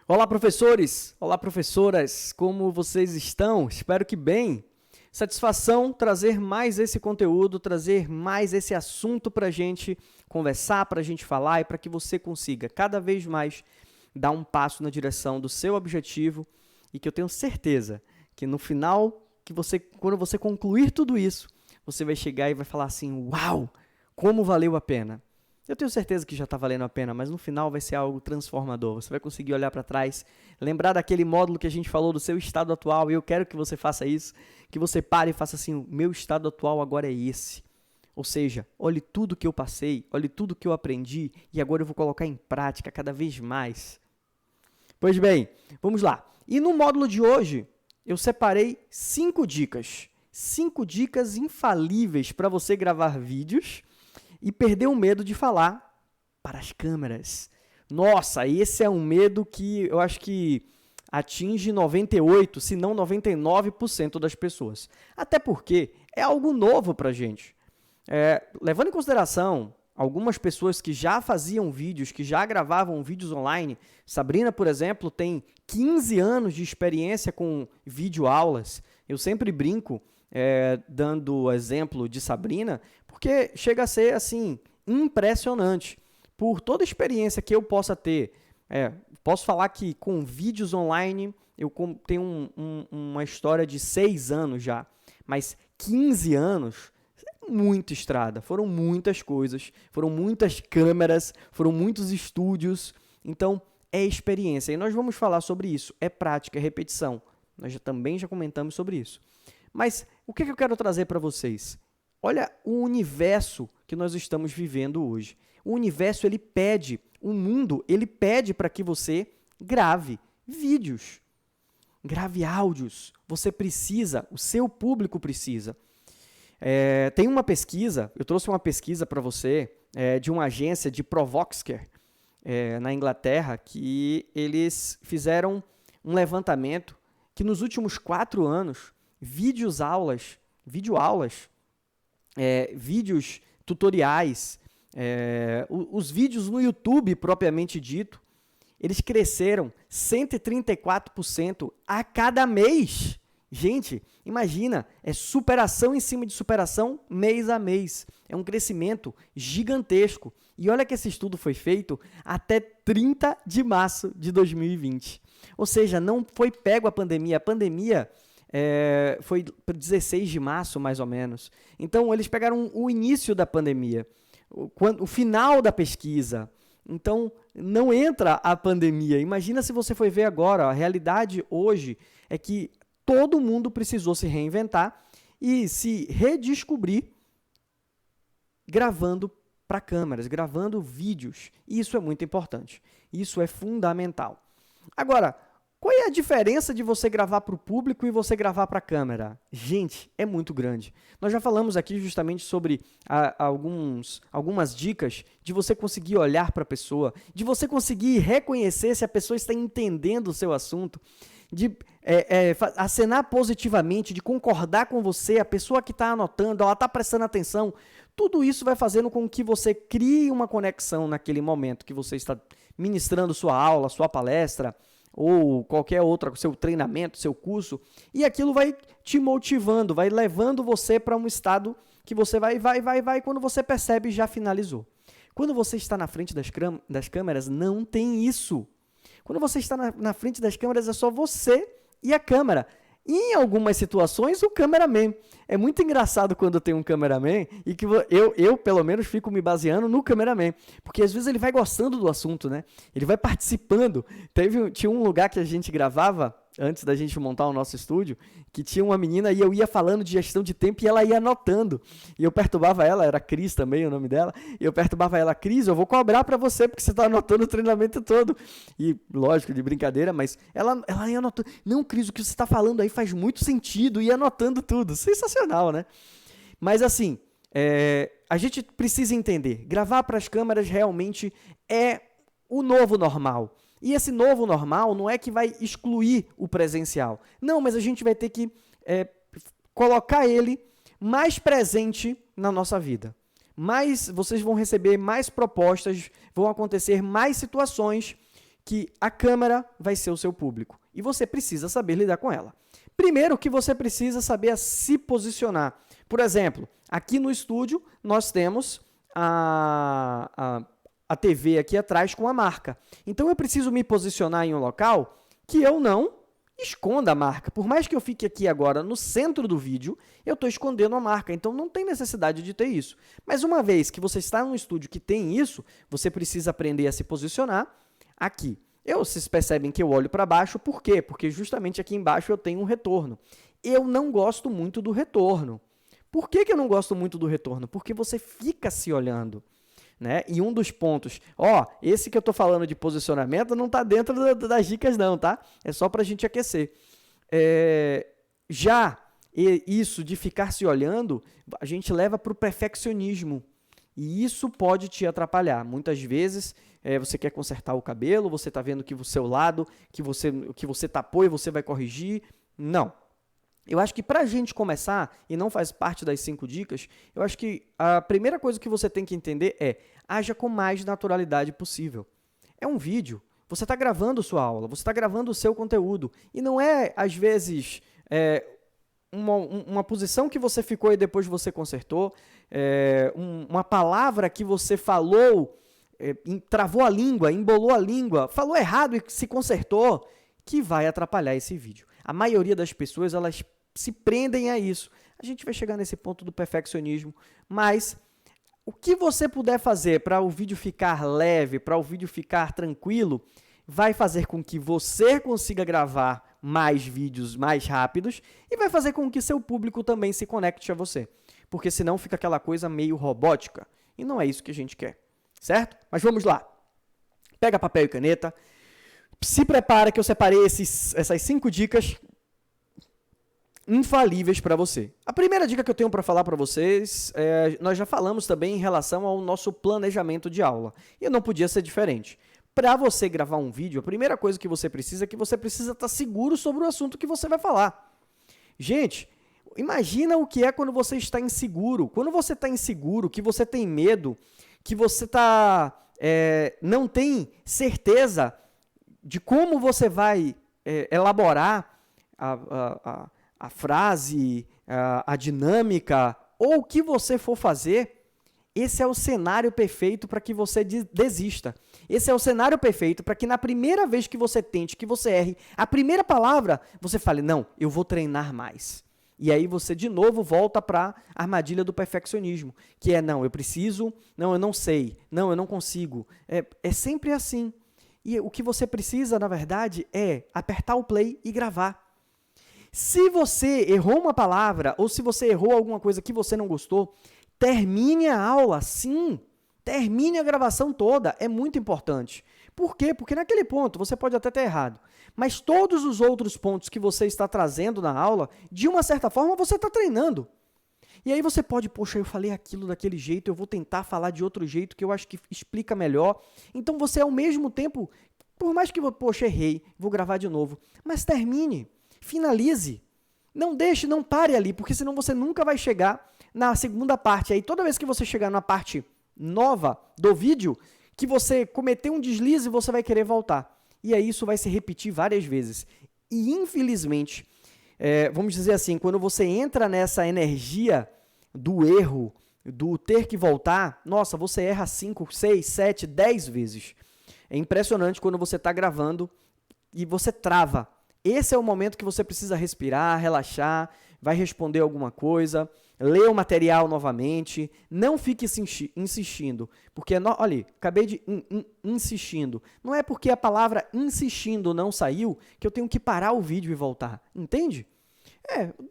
Olá, professores! Olá, professoras! Como vocês estão? Espero que bem. Satisfação trazer mais esse conteúdo, trazer mais esse assunto para a gente conversar, para a gente falar e para que você consiga cada vez mais dar um passo na direção do seu objetivo e que eu tenho certeza que no final, quando você concluir tudo isso, você vai chegar e vai falar assim, uau, como valeu a pena. Eu tenho certeza que já está valendo a pena, mas no final vai ser algo transformador. Você vai conseguir olhar para trás, lembrar daquele módulo que a gente falou do seu estado atual, e eu quero que você faça isso, que você pare e faça assim, o meu estado atual agora é esse. Ou seja, olhe tudo que eu passei, olhe tudo que eu aprendi, e agora eu vou colocar em prática cada vez mais. Pois bem, vamos lá. E no módulo de hoje, eu separei 5 dicas. 5 dicas infalíveis para você gravar vídeos e perder o medo de falar para as câmeras. Nossa, esse é um medo que eu acho que atinge 98%, se não 99% das pessoas. Até porque é algo novo para a gente. Levando em consideração algumas pessoas que já faziam vídeos, que já gravavam vídeos online. Sabrina, por exemplo, tem 15 anos de experiência com videoaulas. Eu sempre brinco, dando o exemplo de Sabrina, porque chega a ser, assim, impressionante. Por toda a experiência que eu possa ter, posso falar que com vídeos online, eu tenho uma história de 6 anos já, mas 15 anos, muita estrada, foram muitas coisas, foram muitas câmeras, foram muitos estúdios, então é experiência. E nós vamos falar sobre isso, é prática, é repetição. Nós também já comentamos sobre isso. Mas o que eu quero trazer para vocês? Olha o universo que nós estamos vivendo hoje. O universo, ele pede, o mundo, ele pede para que você grave vídeos, grave áudios. Você precisa, o seu público precisa. Tem uma pesquisa, eu trouxe uma pesquisa para você, de uma agência de Provoxcare, na Inglaterra, que eles fizeram um levantamento que nos últimos 4 anos, videoaulas, vídeos tutoriais, os vídeos no YouTube propriamente dito, eles cresceram 134% a cada mês. Gente, imagina, é superação em cima de superação mês a mês. É um crescimento gigantesco. E olha que esse estudo foi feito até 30 de março de 2020. Ou seja, não foi pego a pandemia. A pandemia foi 16 de março, mais ou menos. Então, eles pegaram o início da pandemia, o final da pesquisa. Então, não entra a pandemia. Imagina se você for ver agora, a realidade hoje é que todo mundo precisou se reinventar e se redescobrir gravando para câmeras, gravando vídeos. Isso é muito importante. Isso é fundamental. Agora, qual é a diferença de você gravar para o público e você gravar para a câmera? Gente, é muito grande. Nós já falamos aqui justamente sobre algumas dicas de você conseguir olhar para a pessoa, de você conseguir reconhecer se a pessoa está entendendo o seu assunto, de acenar positivamente, de concordar com você, a pessoa que está anotando, ela está prestando atenção. Tudo isso vai fazendo com que você crie uma conexão naquele momento que você está ministrando sua aula, sua palestra, ou qualquer outro, seu treinamento, seu curso, e aquilo vai te motivando, vai levando você para um estado que você vai, quando você percebe, já finalizou. Quando você está na frente das câmeras, não tem isso. Quando você está na frente das câmeras, é só você e a câmera. E, em algumas situações, o cameraman. É muito engraçado quando tem um cameraman e que eu, pelo menos, fico me baseando no cameraman. Porque, às vezes, ele vai gostando do assunto, né? Ele vai participando. Tinha um lugar que a gente gravava, antes da gente montar o nosso estúdio, que tinha uma menina e eu ia falando de gestão de tempo e ela ia anotando. E eu perturbava ela, era Cris também o nome dela, e eu perturbava ela, Cris, eu vou cobrar para você porque você está anotando o treinamento todo. E, lógico, de brincadeira, mas ela ia anotando. Não, Cris, o que você está falando aí faz muito sentido, e anotando tudo. Sensacional, né? Mas, assim, a gente precisa entender, gravar para as câmeras realmente é o novo normal. E esse novo normal não é que vai excluir o presencial. Não, mas a gente vai ter que colocar ele mais presente na nossa vida. Vocês vão receber mais propostas, vão acontecer mais situações que a câmera vai ser o seu público e você precisa saber lidar com ela. Primeiro que você precisa saber é se posicionar. Por exemplo, aqui no estúdio nós temos a TV aqui atrás com a marca. Então eu preciso me posicionar em um local que eu não esconda a marca. Por mais que eu fique aqui agora no centro do vídeo, eu estou escondendo a marca. Então não tem necessidade de ter isso. Mas uma vez que você está num estúdio que tem isso, você precisa aprender a se posicionar aqui. Vocês percebem que eu olho para baixo, por quê? Porque justamente aqui embaixo eu tenho um retorno. Eu não gosto muito do retorno. Por que eu não gosto muito do retorno? Porque você fica se olhando. Né? E um dos pontos, esse que eu estou falando de posicionamento não está dentro das dicas não, tá? É só para a gente aquecer. Isso de ficar se olhando, a gente leva para o perfeccionismo. E isso pode te atrapalhar. Muitas vezes você quer consertar o cabelo, você está vendo que o seu lado, que você tapou e você vai corrigir. Não. Eu acho que para a gente começar, e não faz parte das 5 dicas, eu acho que a primeira coisa que você tem que entender é haja com mais naturalidade possível. É um vídeo, você está gravando sua aula, você está gravando o seu conteúdo, e não é, às vezes, uma posição que você ficou e depois você consertou, uma palavra que você falou, travou a língua, embolou a língua, falou errado e se consertou, que vai atrapalhar esse vídeo. A maioria das pessoas, elas se prendem a isso. A gente vai chegar nesse ponto do perfeccionismo, mas o que você puder fazer para o vídeo ficar leve, para o vídeo ficar tranquilo, vai fazer com que você consiga gravar mais vídeos mais rápidos e vai fazer com que seu público também se conecte a você. Porque senão fica aquela coisa meio robótica e não é isso que a gente quer, certo? Mas vamos lá. Pega papel e caneta. Se prepara que eu separei essas 5 dicas infalíveis para você. A primeira dica que eu tenho para falar para vocês, nós já falamos também em relação ao nosso planejamento de aula. E não podia ser diferente. Para você gravar um vídeo, a primeira coisa que você precisa é que você precisa estar seguro sobre o assunto que você vai falar. Gente, imagina o que é quando você está inseguro. Quando você está inseguro, que você tem medo, que você não tem certeza de como você vai elaborar a frase, a dinâmica, ou o que você for fazer, esse é o cenário perfeito para que você desista. Esse é o cenário perfeito para que na primeira vez que você tente, que você erre, a primeira palavra, você fale, não, eu vou treinar mais. E aí você de novo volta para a armadilha do perfeccionismo, que é, não, eu preciso, não, eu não sei, não, eu não consigo. É sempre assim. E o que você precisa, na verdade, é apertar o play e gravar. Se você errou uma palavra ou se você errou alguma coisa que você não gostou, termine a aula, sim. Termine a gravação toda, é muito importante. Por quê? Porque naquele ponto você pode até ter errado, mas todos os outros pontos que você está trazendo na aula, de uma certa forma você está treinando. E aí você pode, poxa, eu falei aquilo daquele jeito, eu vou tentar falar de outro jeito que eu acho que explica melhor. Então você ao mesmo tempo, por mais que, poxa, errei, vou gravar de novo, mas termine, finalize. Não deixe, não pare ali, porque senão você nunca vai chegar na segunda parte. Aí toda vez que você chegar na parte nova do vídeo, que você cometeu um deslize, você vai querer voltar. E aí isso vai se repetir várias vezes. E infelizmente, vamos dizer assim, quando você entra nessa energia do erro, do ter que voltar, nossa, você erra 5, 6, 7, 10 vezes. É impressionante quando você está gravando e você trava. Esse é o momento que você precisa respirar, relaxar, vai responder alguma coisa, ler o material novamente, não fique insistindo, porque, olha, acabei de insistindo. Não é porque a palavra insistindo não saiu que eu tenho que parar o vídeo e voltar, entende?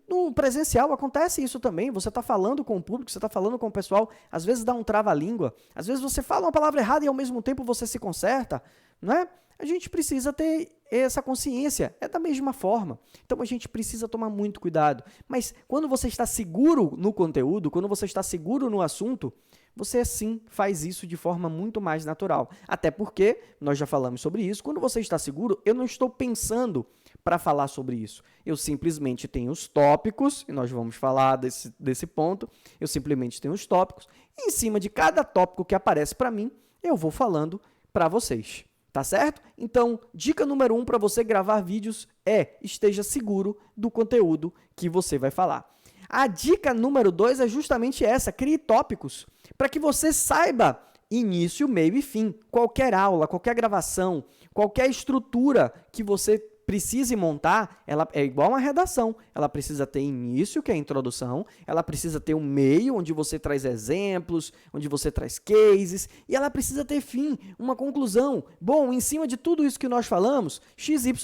No presencial acontece isso também, você está falando com o público, você está falando com o pessoal, às vezes dá um trava-língua, às vezes você fala uma palavra errada e ao mesmo tempo você se conserta, não é? A gente precisa ter essa consciência, é da mesma forma. Então a gente precisa tomar muito cuidado. Mas quando você está seguro no conteúdo, quando você está seguro no assunto, você sim faz isso de forma muito mais natural. Até porque, nós já falamos sobre isso, quando você está seguro, eu não estou pensando para falar sobre isso. Eu simplesmente tenho os tópicos, e nós vamos falar desse ponto, eu simplesmente tenho os tópicos, e em cima de cada tópico que aparece para mim, eu vou falando para vocês. Tá certo? Então, dica número 1 para você gravar vídeos é: esteja seguro do conteúdo que você vai falar. A dica número 2 é justamente essa: crie tópicos para que você saiba início, meio e fim. Qualquer aula, qualquer gravação, qualquer estrutura que você precise montar, ela é igual uma redação. Ela precisa ter início, que é a introdução, ela precisa ter um meio, onde você traz exemplos, onde você traz cases, e ela precisa ter fim, uma conclusão. Bom, em cima de tudo isso que nós falamos, XYZ.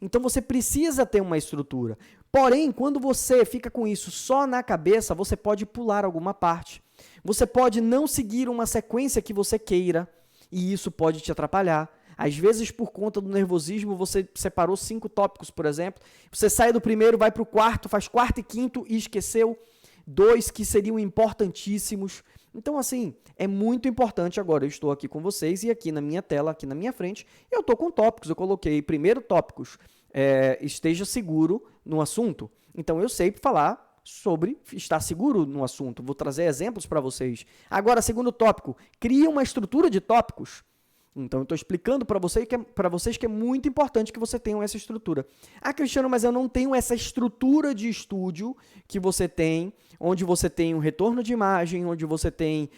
Então você precisa ter uma estrutura. Porém, quando você fica com isso só na cabeça, você pode pular alguma parte. Você pode não seguir uma sequência que você queira, e isso pode te atrapalhar. Às vezes, por conta do nervosismo, você separou 5 tópicos, por exemplo. Você sai do primeiro, vai para o quarto, faz quarto e quinto e esqueceu 2 que seriam importantíssimos. Então, assim, é muito importante agora. Eu estou aqui com vocês e aqui na minha tela, aqui na minha frente, eu estou com tópicos. Eu coloquei primeiro tópicos, esteja seguro no assunto. Então, eu sei falar sobre estar seguro no assunto. Vou trazer exemplos para vocês. Agora, segundo tópico, crie uma estrutura de tópicos. Então, eu estou explicando para vocês que é muito importante que você tenha essa estrutura. Ah, Cristiano, mas eu não tenho essa estrutura de estúdio que você tem, onde você tem um retorno de imagem, onde você tem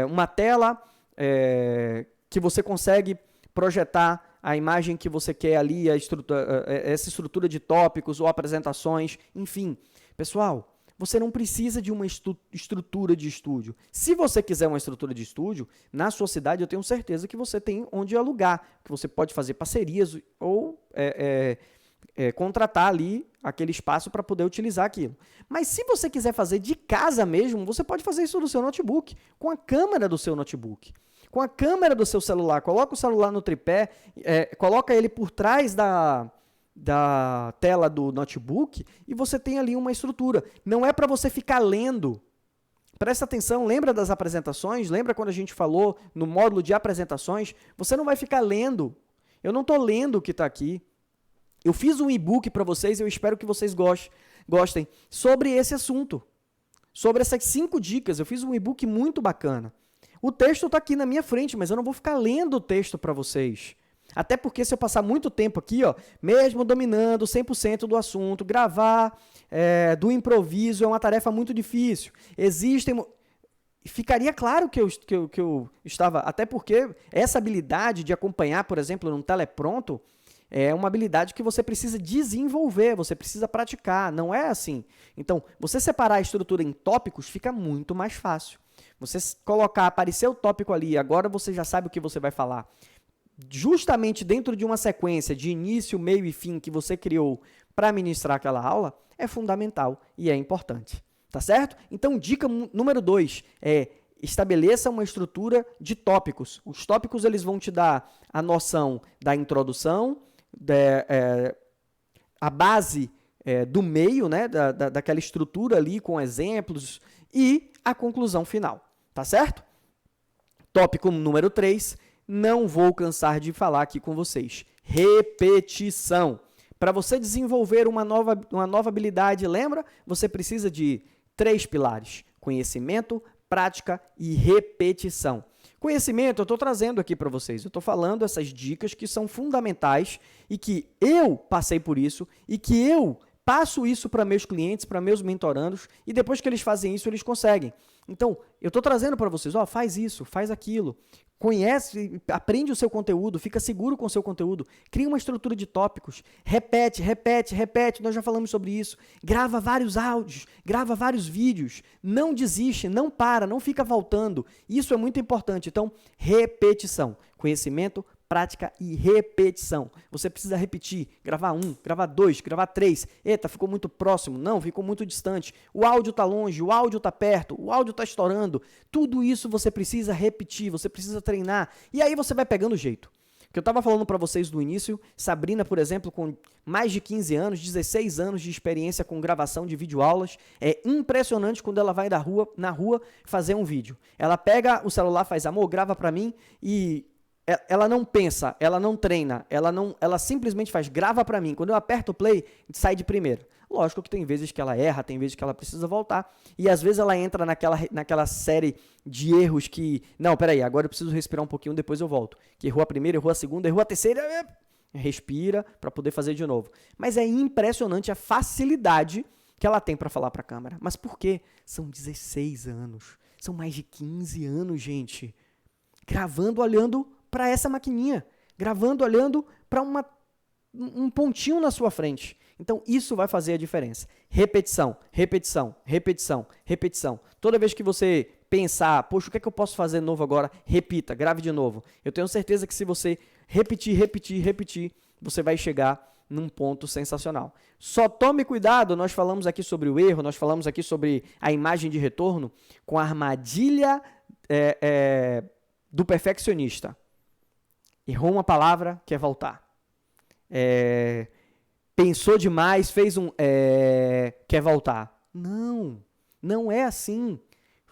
uma tela que você consegue projetar a imagem que você quer ali, essa estrutura de tópicos ou apresentações, enfim. Pessoal, você não precisa de uma estrutura de estúdio. Se você quiser uma estrutura de estúdio, na sua cidade eu tenho certeza que você tem onde alugar, que você pode fazer parcerias ou contratar ali aquele espaço para poder utilizar aquilo. Mas se você quiser fazer de casa mesmo, você pode fazer isso no seu notebook, com a câmera do seu notebook, com a câmera do seu celular. Coloca o celular no tripé, coloca ele por trás da tela do notebook e você tem ali uma estrutura. Não é para você ficar lendo. Presta atenção, lembra das apresentações? Lembra quando a gente falou no módulo de apresentações? Você não vai ficar lendo. Eu não estou lendo o que está aqui. Eu fiz um e-book para vocês, eu espero que vocês gostem, sobre esse assunto. Sobre essas 5 dicas. Eu fiz um e-book muito bacana. O texto está aqui na minha frente, mas eu não vou ficar lendo o texto para vocês. Até porque se eu passar muito tempo aqui, ó, mesmo dominando 100% do assunto, gravar do improviso é uma tarefa muito difícil. Ficaria claro que eu estava... Até porque essa habilidade de acompanhar, por exemplo, num telepronto, é uma habilidade que você precisa desenvolver, você precisa praticar, não é assim. Então, você separar a estrutura em tópicos fica muito mais fácil. Você aparecer o tópico ali, agora você já sabe o que você vai falar. Justamente dentro de uma sequência de início, meio e fim que você criou para ministrar aquela aula, é fundamental e é importante, tá certo? Então, dica número 2 é: estabeleça uma estrutura de tópicos. Os tópicos eles vão te dar a noção da introdução, a base do meio, né, daquela estrutura ali com exemplos e a conclusão final, tá certo? Tópico número 3, não vou cansar de falar aqui com vocês. Repetição. Para você desenvolver uma nova habilidade, lembra? Você precisa de 3 pilares: conhecimento, prática e repetição. Conhecimento, eu estou trazendo aqui para vocês. Eu estou falando essas dicas que são fundamentais e que eu passei por isso e que eu passo isso para meus clientes, para meus mentorandos, e depois que eles fazem isso, eles conseguem. Então, eu estou trazendo para vocês, ó, faz isso, faz aquilo, conhece, aprende o seu conteúdo, fica seguro com o seu conteúdo, cria uma estrutura de tópicos, repete, nós já falamos sobre isso, grava vários áudios, grava vários vídeos, não desiste, não para, não fica voltando, isso é muito importante. Então, repetição, conhecimento, prática e repetição. Você precisa repetir, gravar 1, gravar 2, gravar 3. Eita, ficou muito próximo. Não, ficou muito distante. O áudio está longe, o áudio está perto, o áudio está estourando. Tudo isso você precisa repetir, você precisa treinar. E aí você vai pegando o jeito. Que eu estava falando para vocês no início, Sabrina, por exemplo, com mais de 15 anos, 16 anos de experiência com gravação de videoaulas, é impressionante quando ela vai na rua fazer um vídeo. Ela pega o celular, faz: amor, grava para mim, e ela não pensa, ela não treina, ela simplesmente faz, grava para mim. Quando eu aperto o play, sai de primeiro. Lógico que tem vezes que ela erra, tem vezes que ela precisa voltar, e às vezes ela entra naquela série de erros que, não, peraí, agora eu preciso respirar um pouquinho, depois eu volto. Que errou a primeira, errou a segunda, errou a terceira, respira para poder fazer de novo. Mas é impressionante a facilidade que ela tem para falar para a câmera. Mas por quê? São 16 anos, são mais de 15 anos, gente, gravando, olhando para essa maquininha, gravando, olhando para um pontinho na sua frente. Então, isso vai fazer a diferença. Repetição, repetição, repetição, repetição. Toda vez que você pensar, poxa, o que é que eu posso fazer de novo agora? Repita, grave de novo. Eu tenho certeza que se você repetir, repetir, repetir, você vai chegar num ponto sensacional. Só tome cuidado, nós falamos aqui sobre o erro, nós falamos aqui sobre a imagem de retorno, com a armadilha do perfeccionista. Errou uma palavra, quer voltar. Pensou demais, fez quer voltar. Não é assim.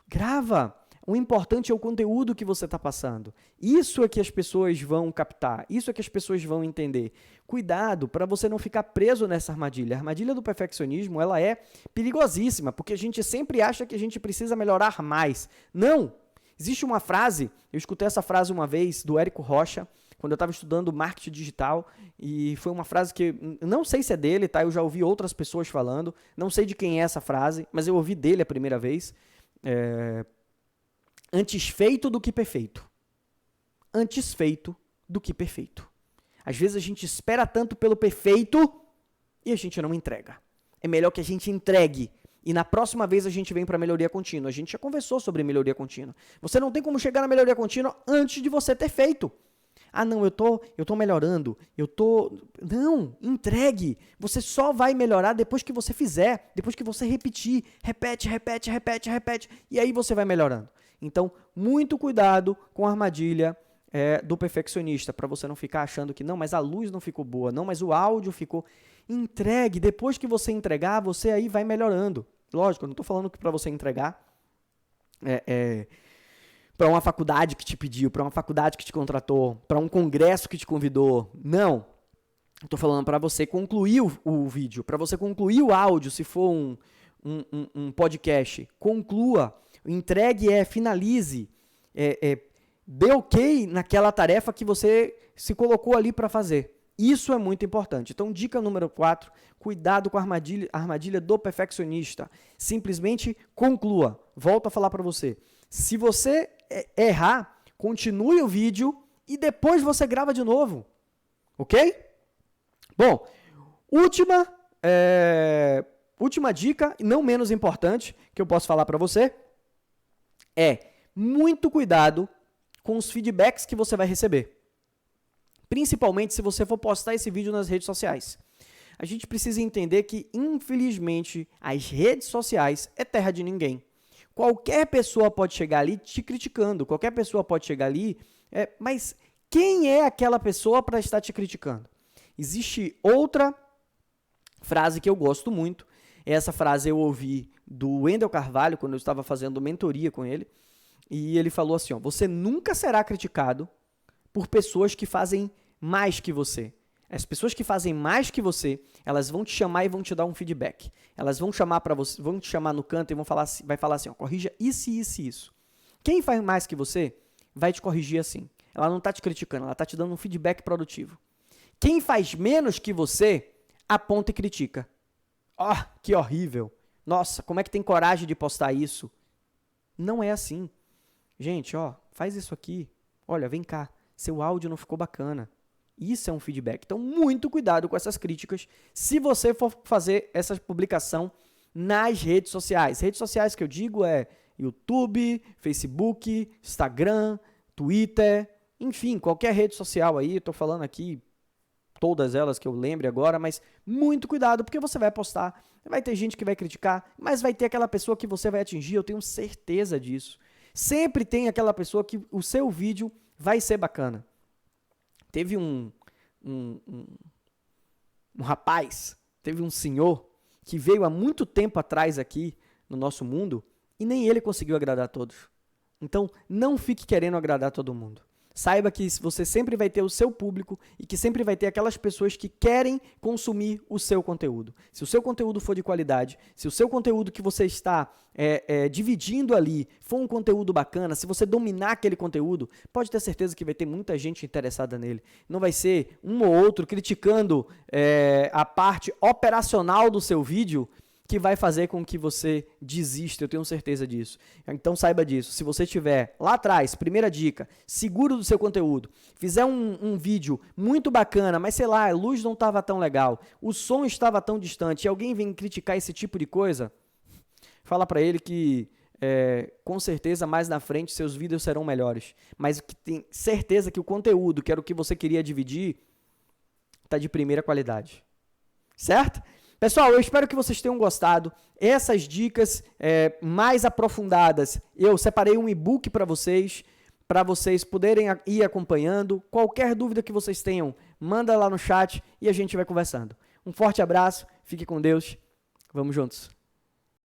Grava. O importante é o conteúdo que você está passando. Isso é que as pessoas vão captar. Isso é que as pessoas vão entender. Cuidado para você não ficar preso nessa armadilha. A armadilha do perfeccionismo, ela é perigosíssima, porque a gente sempre acha que a gente precisa melhorar mais. Não! Existe uma frase, eu escutei essa frase uma vez do Érico Rocha, quando eu estava estudando marketing digital, e foi uma frase que, não sei se é dele, tá? Eu já ouvi outras pessoas falando, não sei de quem é essa frase, mas eu ouvi dele a primeira vez. Antes feito do que perfeito. Antes feito do que perfeito. Às vezes a gente espera tanto pelo perfeito e a gente não entrega. É melhor que a gente entregue. E na próxima vez a gente vem para melhoria contínua. A gente já conversou sobre melhoria contínua. Você não tem como chegar na melhoria contínua antes de você ter feito. Ah, não, eu tô melhorando. Não, entregue. Você só vai melhorar depois que você fizer, depois que você repetir. Repete, repete, repete, repete. E aí você vai melhorando. Então, muito cuidado com a armadilha do perfeccionista, para você não ficar achando que não, mas a luz não ficou boa, não, mas o áudio ficou. Entregue, depois que você entregar, você aí vai melhorando. Lógico, eu não estou falando que para você entregar para uma faculdade que te pediu, para uma faculdade que te contratou, para um congresso que te convidou. Não. Estou falando para você concluir o vídeo, para você concluir o áudio, se for um podcast. Conclua, entregue, finalize, dê ok naquela tarefa que você se colocou ali para fazer. Isso é muito importante. Então, dica número 4, cuidado com a armadilha do perfeccionista. Simplesmente conclua. Volto a falar para você. Se você errar, continue o vídeo e depois você grava de novo. Ok? Bom, última dica, e não menos importante, que eu posso falar para você, é muito cuidado com os feedbacks que você vai receber. Principalmente se você for postar esse vídeo nas redes sociais. A gente precisa entender que, infelizmente, as redes sociais é terra de ninguém. Qualquer pessoa pode chegar ali te criticando, qualquer pessoa pode chegar ali, mas quem é aquela pessoa para estar te criticando? Existe outra frase que eu gosto muito, essa frase eu ouvi do Wendel Carvalho, quando eu estava fazendo mentoria com ele, e ele falou assim, você nunca será criticado por pessoas que fazem mais que você. As pessoas que fazem mais que você, elas vão te chamar e vão te dar um feedback. Elas vão chamar para você, vão te chamar no canto e vai falar assim, corrija isso, isso e isso. Quem faz mais que você, vai te corrigir assim. Ela não está te criticando, ela está te dando um feedback produtivo. Quem faz menos que você, aponta e critica. Que horrível. Nossa, como é que tem coragem de postar isso? Não é assim. Gente, faz isso aqui. Olha, vem cá. Seu áudio não ficou bacana. Isso é um feedback. Então, muito cuidado com essas críticas se você for fazer essa publicação nas redes sociais. Redes sociais que eu digo YouTube, Facebook, Instagram, Twitter, enfim, qualquer rede social aí. Estou falando aqui todas elas que eu lembre agora, mas muito cuidado, porque você vai postar, vai ter gente que vai criticar, mas vai ter aquela pessoa que você vai atingir, eu tenho certeza disso. Sempre tem aquela pessoa que o seu vídeo vai ser bacana. Teve um rapaz, teve um senhor que veio há muito tempo atrás aqui no nosso mundo e nem ele conseguiu agradar a todos. Então, não fique querendo agradar todo mundo. Saiba que você sempre vai ter o seu público e que sempre vai ter aquelas pessoas que querem consumir o seu conteúdo. Se o seu conteúdo for de qualidade, se o seu conteúdo que você está dividindo ali for um conteúdo bacana, se você dominar aquele conteúdo, pode ter certeza que vai ter muita gente interessada nele. Não vai ser um ou outro criticando a parte operacional do seu vídeo que vai fazer com que você desista, eu tenho certeza disso. Então saiba disso, se você tiver lá atrás, primeira dica, seguro do seu conteúdo, fizer um vídeo muito bacana, mas sei lá, a luz não estava tão legal, o som estava tão distante, e alguém vem criticar esse tipo de coisa, fala para ele que com certeza mais na frente seus vídeos serão melhores, mas que tem certeza que o conteúdo, que era o que você queria dividir, está de primeira qualidade. Certo? Pessoal, eu espero que vocês tenham gostado. Essas dicas mais aprofundadas, eu separei um e-book para vocês poderem ir acompanhando. Qualquer dúvida que vocês tenham, manda lá no chat e a gente vai conversando. Um forte abraço, fique com Deus, vamos juntos.